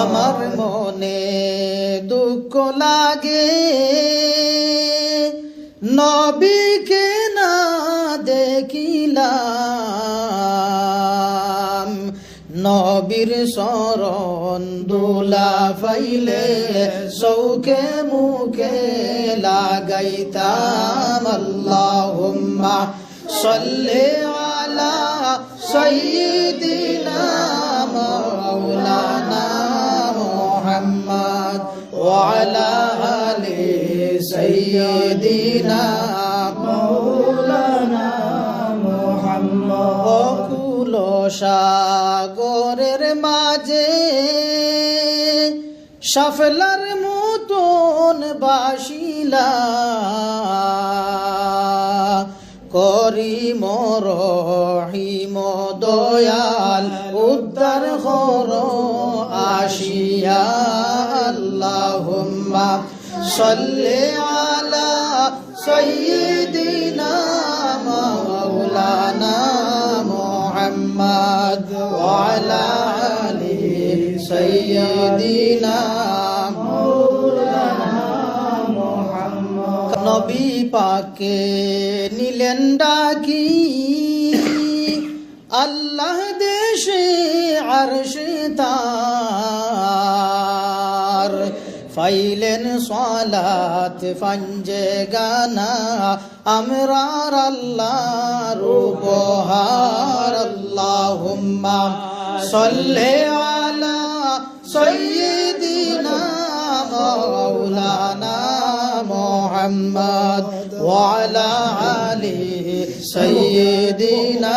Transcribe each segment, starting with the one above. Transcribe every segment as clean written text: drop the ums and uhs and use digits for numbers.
আমার মনে দুঃখ লাগে নবীকে না দেখিলাম, নবীর শরণ দুলা ফাইলে চৌকে মুখে লাগাইতাম। আল্লাহুম্মা সাল্লি আলা সাইয়্যিদিনা মাওলানা মুহাম্মদ ওয়া আলা আলি সাইয়্যিদিনা মাওলানা মুহাম্মদ। অকুল সাগরের মাঝে শাফলার মতন বাসিলা, করিম রহিম দয়াল উদ্ধার কর আসিয়া। আল্লাহুম্মা সাল্লি আলা সাইয়্যিদিনা মাওলানা মুহাম্মদ ওয়া আলা আলি সাইয়্যিদিনা মাওলানা মুহাম্মদ। নবী পাকে নিলেন ডাকি আল্লাহ দেশে আরশে তার, ফাইলেন সালাত ফাঞ্জে গানা আমরার আল্লাহর উপহার। আল্লাহুম্মা সাল্লি আলা সাইয়্যিদিনা মাওলানা মুহাম্মদ ওয়া আলা আলি সাইয়্যিদিনা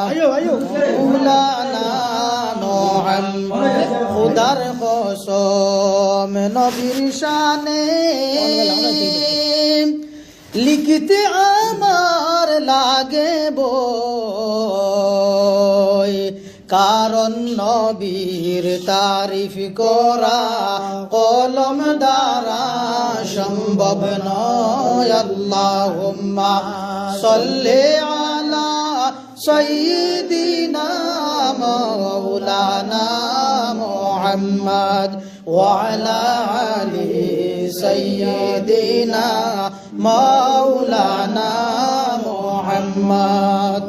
মাওলানা মুহাম্মদ। খুদার কসম নবীর শানে লিখতে আমার লাগে বই, কারণ নবীর তারিফ করা কলম দ্বারা সম্ভব নয়। আল্লাহুম্মা সাল্লি আলা সাইয়্যিদিনা মাওলানা মুহাম্মদ ওয়া আলা আলি সাইয়্যিদিনা মাওলানা মুহাম্মদ।